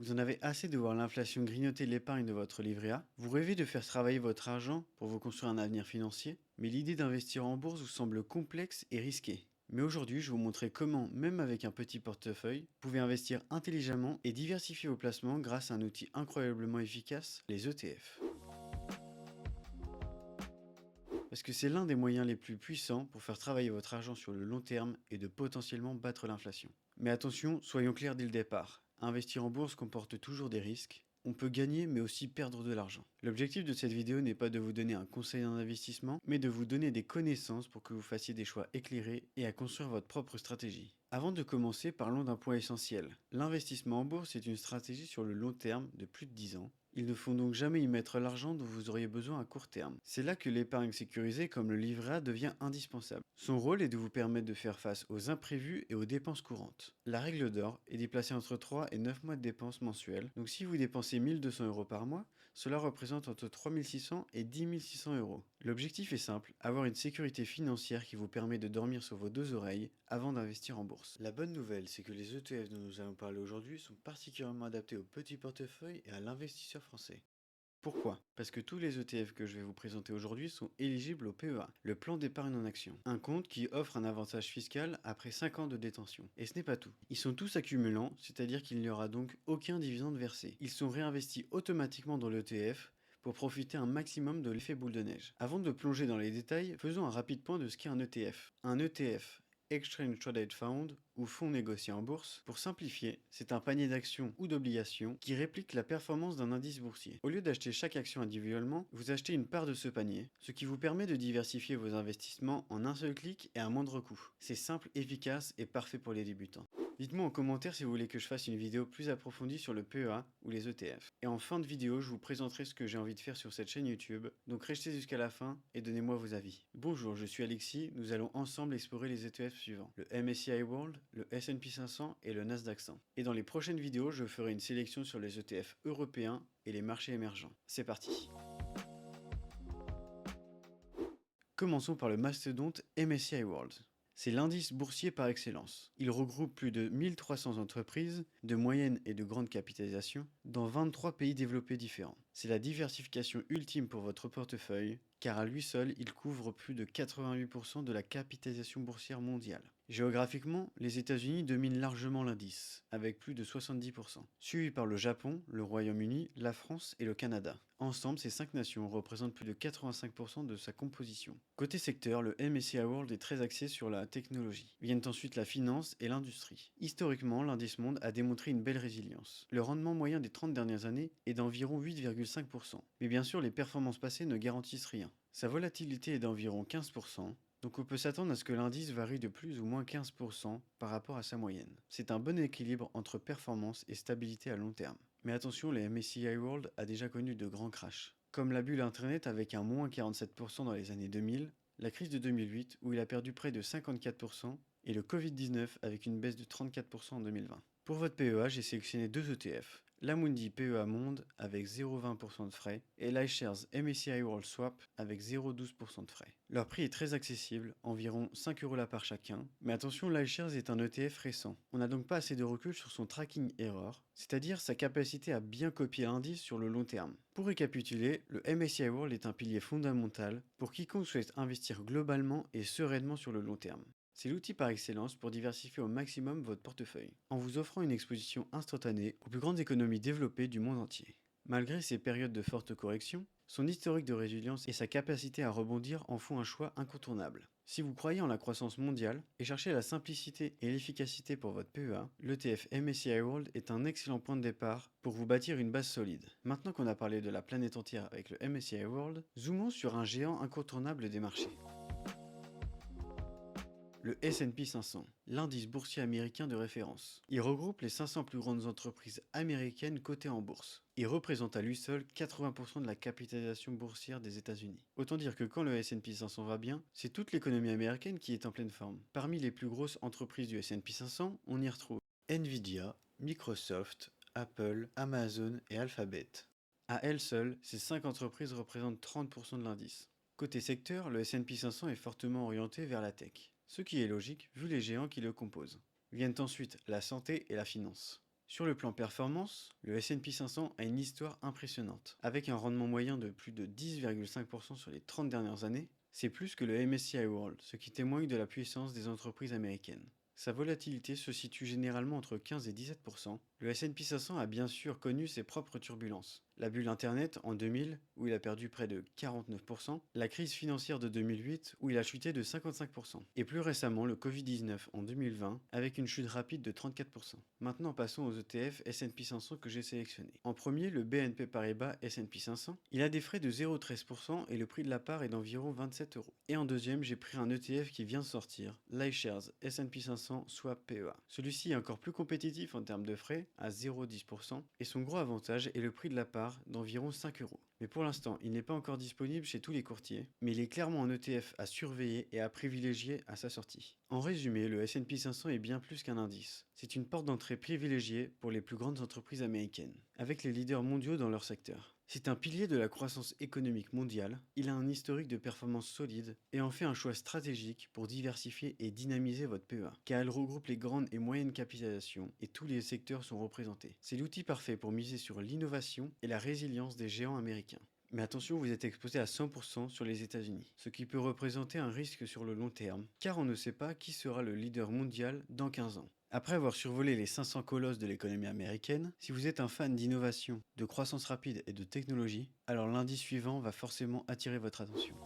Vous en avez assez de voir l'inflation grignoter l'épargne de votre livret A? Vous rêvez de faire travailler votre argent pour vous construire un avenir financier? Mais l'idée d'investir en bourse vous semble complexe et risquée. Mais aujourd'hui, je vais vous montrer comment, même avec un petit portefeuille, vous pouvez investir intelligemment et diversifier vos placements grâce à un outil incroyablement efficace, les ETF. Parce que c'est l'un des moyens les plus puissants pour faire travailler votre argent sur le long terme et de potentiellement battre l'inflation. Mais attention, soyons clairs dès le départ. Investir en bourse comporte toujours des risques. On peut gagner mais aussi perdre de l'argent. L'objectif de cette vidéo n'est pas de vous donner un conseil en investissement, mais de vous donner des connaissances pour que vous fassiez des choix éclairés et à construire votre propre stratégie. Avant de commencer, parlons d'un point essentiel. L'investissement en bourse est une stratégie sur le long terme de plus de 10 ans. Il ne faut donc jamais y mettre l'argent dont vous auriez besoin à court terme. C'est là que l'épargne sécurisée comme le livret A devient indispensable. Son rôle est de vous permettre de faire face aux imprévus et aux dépenses courantes. La règle d'or est d'y placer entre 3 et 9 mois de dépenses mensuelles. Donc si vous dépensez 1200 euros par mois, cela représente entre 3600 et 10 600 euros. L'objectif est simple, avoir une sécurité financière qui vous permet de dormir sur vos deux oreilles avant d'investir en bourse. La bonne nouvelle, c'est que les ETF dont nous allons parler aujourd'hui sont particulièrement adaptés aux petits portefeuilles et à l'investisseur français. Pourquoi? Parce que tous les ETF que je vais vous présenter aujourd'hui sont éligibles au PEA, le plan d'épargne en action. Un compte qui offre un avantage fiscal après 5 ans de détention. Et ce n'est pas tout. Ils sont tous accumulants, c'est-à-dire qu'il n'y aura donc aucun dividende versé. Ils sont réinvestis automatiquement dans l'ETF pour profiter un maximum de l'effet boule de neige. Avant de plonger dans les détails, faisons un rapide point de ce qu'est un ETF. Un ETF, Exchange Traded Fund, ou fonds négociés en bourse. Pour simplifier, c'est un panier d'actions ou d'obligations qui réplique la performance d'un indice boursier. Au lieu d'acheter chaque action individuellement, vous achetez une part de ce panier, ce qui vous permet de diversifier vos investissements en un seul clic et à moindre coût. C'est simple, efficace et parfait pour les débutants. Dites-moi en commentaire si vous voulez que je fasse une vidéo plus approfondie sur le PEA ou les ETF. Et en fin de vidéo, je vous présenterai ce que j'ai envie de faire sur cette chaîne YouTube, donc restez jusqu'à la fin et donnez-moi vos avis. Bonjour, je suis Alexis, nous allons ensemble explorer les ETF suivants, le MSCI World, le S&P 500 et le Nasdaq 100. Et dans les prochaines vidéos, je ferai une sélection sur les ETF européens et les marchés émergents. C'est parti. Commençons par le mastodonte MSCI World. C'est l'indice boursier par excellence. Il regroupe plus de 1300 entreprises de moyenne et de grande capitalisation dans 23 pays développés différents. C'est la diversification ultime pour votre portefeuille, car à lui seul, il couvre plus de 88% de la capitalisation boursière mondiale. Géographiquement, les États-Unis dominent largement l'indice, avec plus de 70%, suivi par le Japon, le Royaume-Uni, la France et le Canada. Ensemble, ces 5 nations représentent plus de 85% de sa composition. Côté secteur, le MSCI World est très axé sur la technologie. Viennent ensuite la finance et l'industrie. Historiquement, l'indice monde a démontré une belle résilience. Le rendement moyen des 30 dernières années est d'environ 8,5%. Mais bien sûr, les performances passées ne garantissent rien. Sa volatilité est d'environ 15%, donc on peut s'attendre à ce que l'indice varie de plus ou moins 15% par rapport à sa moyenne. C'est un bon équilibre entre performance et stabilité à long terme. Mais attention, le MSCI World a déjà connu de grands crashs. Comme la bulle Internet avec un moins 47% dans les années 2000, la crise de 2008 où il a perdu près de 54%, et le Covid-19 avec une baisse de 34% en 2020. Pour votre PEA, j'ai sélectionné deux ETF. L'Amundi PEA Monde avec 0,20% de frais et l'iShares MSCI World Swap avec 0,12% de frais. Leur prix est très accessible, environ 5 euros la part chacun, mais attention, l'iShares est un ETF récent. On n'a donc pas assez de recul sur son tracking error, c'est-à-dire sa capacité à bien copier l'indice sur le long terme. Pour récapituler, le MSCI World est un pilier fondamental pour quiconque souhaite investir globalement et sereinement sur le long terme. C'est l'outil par excellence pour diversifier au maximum votre portefeuille, en vous offrant une exposition instantanée aux plus grandes économies développées du monde entier. Malgré ces périodes de forte correction, son historique de résilience et sa capacité à rebondir en font un choix incontournable. Si vous croyez en la croissance mondiale et cherchez la simplicité et l'efficacité pour votre PEA, l'ETF MSCI World est un excellent point de départ pour vous bâtir une base solide. Maintenant qu'on a parlé de la planète entière avec le MSCI World, zoomons sur un géant incontournable des marchés. Le S&P 500, l'indice boursier américain de référence. Il regroupe les 500 plus grandes entreprises américaines cotées en bourse. Il représente à lui seul 80% de la capitalisation boursière des États-Unis. Autant dire que quand le S&P 500 va bien, c'est toute l'économie américaine qui est en pleine forme. Parmi les plus grosses entreprises du S&P 500, on y retrouve Nvidia, Microsoft, Apple, Amazon et Alphabet. À elles seules, ces 5 entreprises représentent 30% de l'indice. Côté secteur, le S&P 500 est fortement orienté vers la tech. Ce qui est logique vu les géants qui le composent. Viennent ensuite la santé et la finance. Sur le plan performance, le S&P 500 a une histoire impressionnante. Avec un rendement moyen de plus de 10,5% sur les 30 dernières années, c'est plus que le MSCI World, ce qui témoigne de la puissance des entreprises américaines. Sa volatilité se situe généralement entre 15 et 17%. Le S&P 500 a bien sûr connu ses propres turbulences. La bulle Internet en 2000, où il a perdu près de 49%, la crise financière de 2008, où il a chuté de 55%, et plus récemment le Covid-19 en 2020, avec une chute rapide de 34%. Maintenant passons aux ETF S&P 500 que j'ai sélectionnés. En premier, le BNP Paribas S&P 500. Il a des frais de 0,13% et le prix de la part est d'environ 27 euros. Et en deuxième, j'ai pris un ETF qui vient de sortir, l'iShares S&P 500 Swap PEA. Celui-ci est encore plus compétitif en termes de frais, à 0,10%, et son gros avantage est le prix de la part d'environ 5 euros. Mais pour l'instant, il n'est pas encore disponible chez tous les courtiers, mais il est clairement un ETF à surveiller et à privilégier à sa sortie. En résumé, le S&P 500 est bien plus qu'un indice. C'est une porte d'entrée privilégiée pour les plus grandes entreprises américaines, avec les leaders mondiaux dans leur secteur. C'est un pilier de la croissance économique mondiale, il a un historique de performance solide et en fait un choix stratégique pour diversifier et dynamiser votre PEA, car elle regroupe les grandes et moyennes capitalisations et tous les secteurs sont représentés. C'est l'outil parfait pour miser sur l'innovation et la résilience des géants américains. Mais attention, vous êtes exposé à 100% sur les États-Unis, ce qui peut représenter un risque sur le long terme, car on ne sait pas qui sera le leader mondial dans 15 ans. Après avoir survolé les 500 colosses de l'économie américaine, si vous êtes un fan d'innovation, de croissance rapide et de technologie, alors l'indice suivant va forcément attirer votre attention.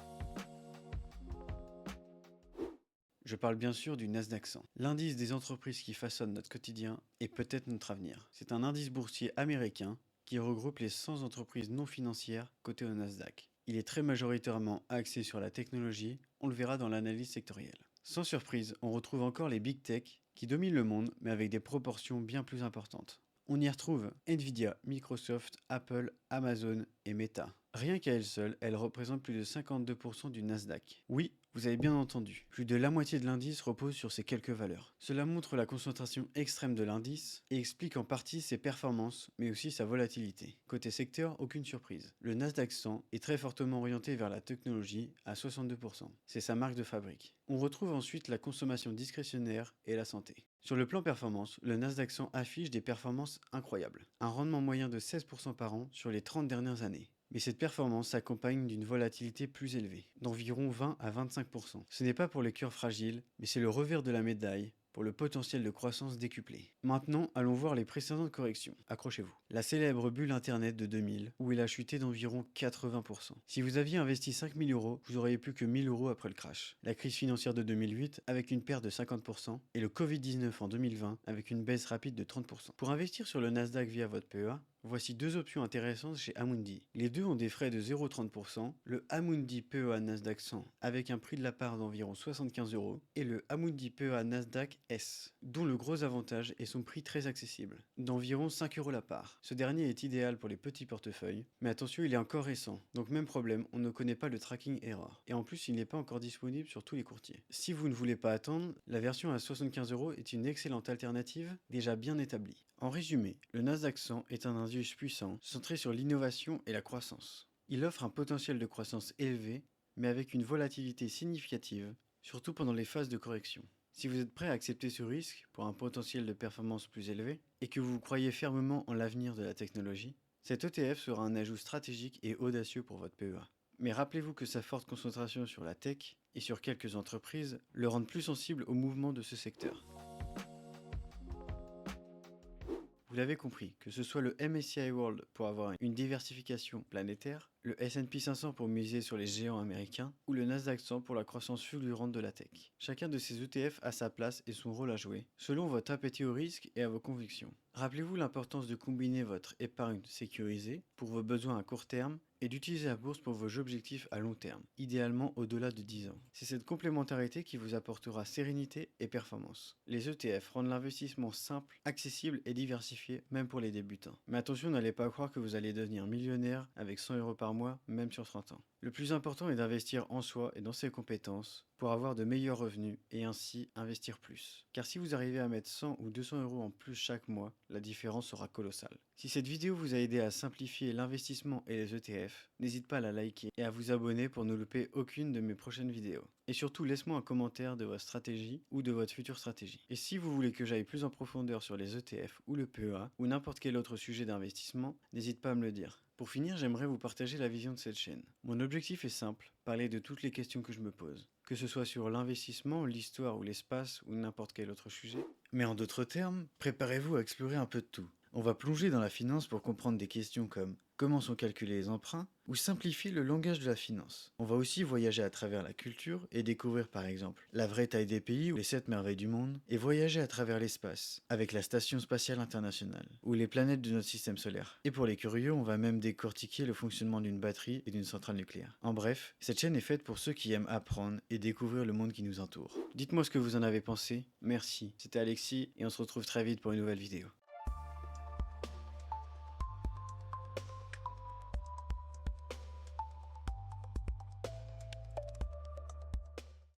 Je parle bien sûr du Nasdaq 100, l'indice des entreprises qui façonnent notre quotidien et peut-être notre avenir. C'est un indice boursier américain qui regroupe les 100 entreprises non financières cotées au Nasdaq. Il est très majoritairement axé sur la technologie, on le verra dans l'analyse sectorielle. Sans surprise, on retrouve encore les big tech qui dominent le monde mais avec des proportions bien plus importantes. On y retrouve Nvidia, Microsoft, Apple, Amazon et Meta. Rien qu'à elles seules, elles représentent plus de 52% du Nasdaq. Oui, vous avez bien entendu, plus de la moitié de l'indice repose sur ces quelques valeurs. Cela montre la concentration extrême de l'indice et explique en partie ses performances, mais aussi sa volatilité. Côté secteur, aucune surprise. Le Nasdaq 100 est très fortement orienté vers la technologie à 62%. C'est sa marque de fabrique. On retrouve ensuite la consommation discrétionnaire et la santé. Sur le plan performance, le Nasdaq 100 affiche des performances incroyables. Un rendement moyen de 16% par an sur les 30 dernières années. Mais cette performance s'accompagne d'une volatilité plus élevée, d'environ 20 à 25%. Ce n'est pas pour les cœurs fragiles, mais c'est le revers de la médaille pour le potentiel de croissance décuplé. Maintenant, allons voir les précédentes corrections. Accrochez-vous. La célèbre bulle Internet de 2000, où il a chuté d'environ 80%. Si vous aviez investi 5000 euros, vous auriez plus que 1000 euros après le crash. La crise financière de 2008, avec une perte de 50%, et le Covid-19 en 2020, avec une baisse rapide de 30%. Pour investir sur le Nasdaq via votre PEA, voici deux options intéressantes chez Amundi. Les deux ont des frais de 0,30%, le Amundi PEA Nasdaq 100 avec un prix de la part d'environ 75 euros et le Amundi PEA Nasdaq S, dont le gros avantage est son prix très accessible, d'environ 5 euros la part. Ce dernier est idéal pour les petits portefeuilles, mais attention, il est encore récent, donc même problème, on ne connaît pas le tracking error. Et en plus, il n'est pas encore disponible sur tous les courtiers. Si vous ne voulez pas attendre, la version à 75 euros est une excellente alternative, déjà bien établie. En résumé, le Nasdaq 100 est un indice puissant, centré sur l'innovation et la croissance. Il offre un potentiel de croissance élevé, mais avec une volatilité significative, surtout pendant les phases de correction. Si vous êtes prêt à accepter ce risque pour un potentiel de performance plus élevé, et que vous croyez fermement en l'avenir de la technologie, cet ETF sera un ajout stratégique et audacieux pour votre PEA. Mais rappelez-vous que sa forte concentration sur la tech et sur quelques entreprises le rendent plus sensible au mouvement de ce secteur. Vous l'avez compris, que ce soit le MSCI World pour avoir une diversification planétaire, le S&P 500 pour miser sur les géants américains, ou le Nasdaq 100 pour la croissance fulgurante de la tech. Chacun de ces ETF a sa place et son rôle à jouer, selon votre appétit au risque et à vos convictions. Rappelez-vous l'importance de combiner votre épargne sécurisée pour vos besoins à court terme et d'utiliser la bourse pour vos objectifs à long terme, idéalement au-delà de 10 ans. C'est cette complémentarité qui vous apportera sérénité et performance. Les ETF rendent l'investissement simple, accessible et diversifié, même pour les débutants. Mais attention, n'allez pas croire que vous allez devenir millionnaire avec 100 euros par mois, même sur 30 ans. Le plus important est d'investir en soi et dans ses compétences pour pour avoir de meilleurs revenus et ainsi investir plus. Car si vous arrivez à mettre 100 ou 200 euros en plus chaque mois, la différence sera colossale. Si cette vidéo vous a aidé à simplifier l'investissement et les ETF, n'hésite pas à la liker et à vous abonner pour ne louper aucune de mes prochaines vidéos. Et surtout, laisse-moi un commentaire de votre stratégie ou de votre future stratégie. Et si vous voulez que j'aille plus en profondeur sur les ETF ou le PEA ou n'importe quel autre sujet d'investissement, n'hésite pas à me le dire. Pour finir, j'aimerais vous partager la vision de cette chaîne. Mon objectif est simple, parler de toutes les questions que je me pose. Que ce soit sur l'investissement, l'histoire ou l'espace ou n'importe quel autre sujet. Mais en d'autres termes, préparez-vous à explorer un peu de tout. On va plonger dans la finance pour comprendre des questions comme comment sont calculés les emprunts ou simplifier le langage de la finance. On va aussi voyager à travers la culture et découvrir par exemple la vraie taille des pays ou les 7 merveilles du monde et voyager à travers l'espace avec la Station Spatiale Internationale ou les planètes de notre système solaire. Et pour les curieux, on va même décortiquer le fonctionnement d'une batterie et d'une centrale nucléaire. En bref, cette chaîne est faite pour ceux qui aiment apprendre et découvrir le monde qui nous entoure. Dites-moi ce que vous en avez pensé, merci. C'était Alexis et on se retrouve très vite pour une nouvelle vidéo.